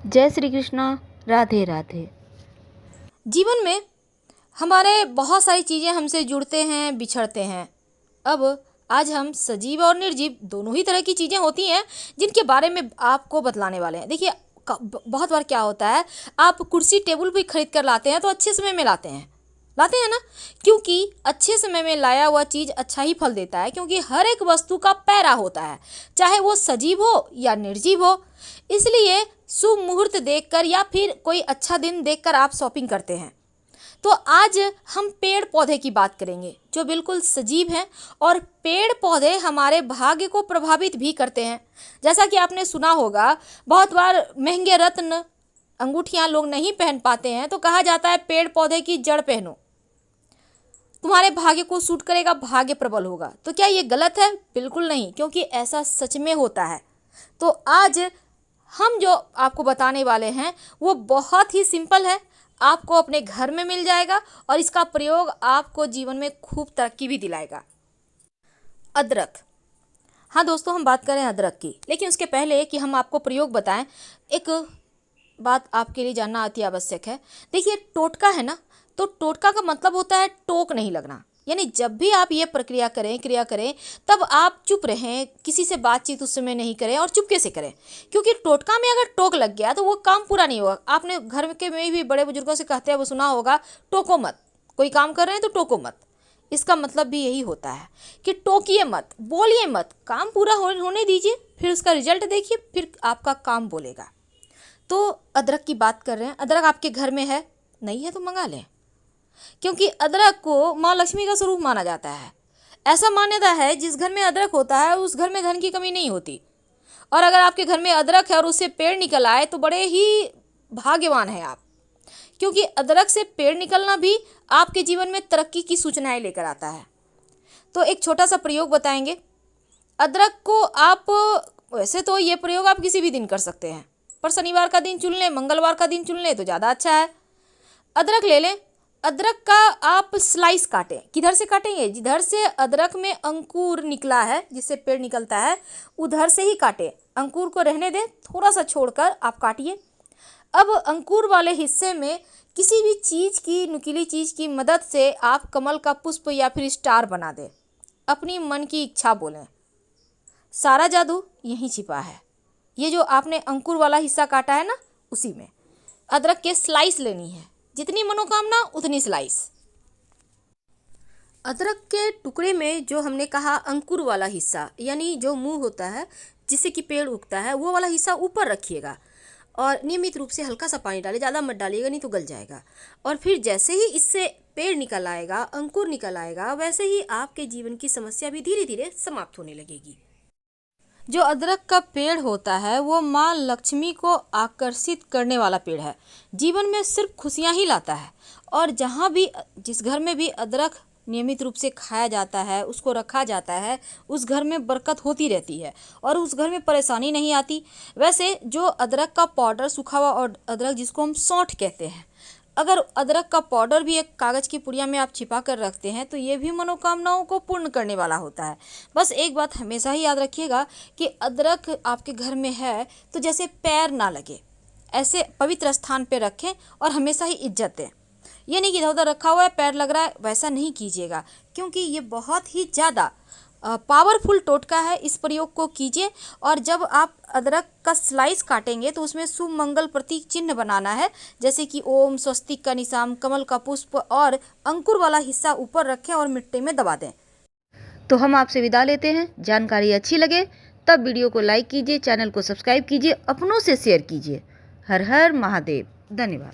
जय श्री कृष्णा। राधे राधे। जीवन में हमारे बहुत सारी चीज़ें हमसे जुड़ते हैं, बिछड़ते हैं। अब आज हम सजीव और निर्जीव दोनों ही तरह की चीज़ें होती हैं जिनके बारे में आपको बतलाने वाले हैं। देखिए, बहुत बार क्या होता है, आप कुर्सी टेबल भी खरीद कर लाते हैं तो अच्छे समय में लाते हैं ना, क्योंकि अच्छे समय में लाया हुआ चीज़ अच्छा ही फल देता है, क्योंकि हर एक वस्तु का पैरा होता है, चाहे वो सजीव हो या निर्जीव हो। इसलिए शुभ मुहूर्त देखकर या फिर कोई अच्छा दिन देखकर आप शॉपिंग करते हैं। तो आज हम पेड़ पौधे की बात करेंगे जो बिल्कुल सजीव हैं, और पेड़ पौधे हमारे भाग्य को प्रभावित भी करते हैं। जैसा कि आपने सुना होगा, बहुत बार महंगे रत्न अंगूठियां लोग नहीं पहन पाते हैं तो कहा जाता है पेड़ पौधे की जड़ पहनो, तुम्हारे भाग्य को सूट करेगा, भाग्य प्रबल होगा। तो क्या ये गलत है? बिल्कुल नहीं, क्योंकि ऐसा सच में होता है। तो आज हम जो आपको बताने वाले हैं वो बहुत ही सिंपल है, आपको अपने घर में मिल जाएगा और इसका प्रयोग आपको जीवन में खूब तरक्की भी दिलाएगा। अदरक। हाँ दोस्तों, हम बात करें अदरक की, लेकिन उसके पहले कि हम आपको प्रयोग बताएं, एक बात आपके लिए जानना अति आवश्यक है। देखिए, टोटका है ना, तो टोटका का मतलब होता है टोक नहीं लगना। यानी जब भी आप ये प्रक्रिया करें, क्रिया करें, तब आप चुप रहें, किसी से बातचीत उस समय नहीं करें और चुपके से करें, क्योंकि टोटका में अगर टोक लग गया तो वो काम पूरा नहीं होगा। आपने घर के में भी बड़े बुजुर्गों से कहते हैं वो सुना होगा, टोको मत। कोई काम कर रहे हैं तो टोको मत। इसका मतलब भी यही होता है कि टोकिए मत, बोलिए मत, काम पूरा होने दीजिए, फिर उसका रिजल्ट देखिए, फिर आपका काम बोलेगा। तो अदरक की बात कर रहे हैं। अदरक आपके घर में है? नहीं है तो मंगा लें, क्योंकि अदरक को माँ लक्ष्मी का स्वरूप माना जाता है। ऐसा मान्यता है जिस घर में अदरक होता है उस घर में धन की कमी नहीं होती। और अगर आपके घर में अदरक है और उससे पेड़ निकल आए तो बड़े ही भाग्यवान हैं आप, क्योंकि अदरक से पेड़ निकलना भी आपके जीवन में तरक्की की सूचनाएं लेकर आता है। तो एक छोटा सा प्रयोग बताएंगे। अदरक को आप, वैसे तो ये प्रयोग आप किसी भी दिन कर सकते हैं, पर शनिवार का दिन चुन लें, मंगलवार का दिन चुन लें तो ज़्यादा अच्छा है। अदरक ले लें। अदरक का आप स्लाइस काटें। किधर से काटेंगे? जिधर से अदरक में अंकुर निकला है, जिससे पेड़ निकलता है, उधर से ही काटें। अंकुर को रहने दें, थोड़ा सा छोड़कर आप काटिए। अब अंकुर वाले हिस्से में किसी भी चीज़ की, नुकीली चीज़ की मदद से आप कमल का पुष्प या फिर स्टार बना दें। अपनी मन की इच्छा बोलें। सारा जादू यहीं छिपा है। ये जो आपने अंकुर वाला हिस्सा काटा है ना, उसी में अदरक के स्लाइस लेनी है। जितनी मनोकामना उतनी स्लाइस। अदरक के टुकड़े में जो हमने कहा अंकुर वाला हिस्सा, यानी जो मुंह होता है जिससे कि पेड़ उगता है, वो वाला हिस्सा ऊपर रखिएगा और नियमित रूप से हल्का सा पानी डालिए, ज़्यादा मत डालिएगा नहीं तो गल जाएगा। और फिर जैसे ही इससे पेड़ निकल आएगा, अंकुर निकल आएगा, वैसे ही आपके जीवन की समस्या भी धीरे धीरे समाप्त होने लगेगी। जो अदरक का पेड़ होता है वो माँ लक्ष्मी को आकर्षित करने वाला पेड़ है। जीवन में सिर्फ खुशियाँ ही लाता है। और जहाँ भी, जिस घर में भी अदरक नियमित रूप से खाया जाता है, उसको रखा जाता है, उस घर में बरकत होती रहती है और उस घर में परेशानी नहीं आती। वैसे जो अदरक का पाउडर, सूखा हुआ और अदरक जिसको हम सौंठ कहते हैं, अगर अदरक का पाउडर भी एक कागज़ की पुड़िया में आप छिपा कर रखते हैं तो ये भी मनोकामनाओं को पूर्ण करने वाला होता है। बस एक बात हमेशा ही याद रखिएगा कि अदरक आपके घर में है तो जैसे पैर ना लगे, ऐसे पवित्र स्थान पे रखें और हमेशा ही इज्जत दें। ये नहीं कि इधर उधर रखा हुआ है, पैर लग रहा है, वैसा नहीं कीजिएगा, क्योंकि ये बहुत ही ज़्यादा पावरफुल टोटका है। इस प्रयोग को कीजिए। और जब आप अदरक का स्लाइस काटेंगे तो उसमें शुभ मंगल प्रतीक चिन्ह बनाना है, जैसे कि ओम, स्वस्तिक का निशान, कमल का पुष्प और अंकुर वाला हिस्सा ऊपर रखें और मिट्टी में दबा दें। तो हम आपसे विदा लेते हैं। जानकारी अच्छी लगे तब वीडियो को लाइक कीजिए, चैनल को सब्सक्राइब कीजिए, अपनों से शेयर कीजिए। हर हर महादेव। धन्यवाद।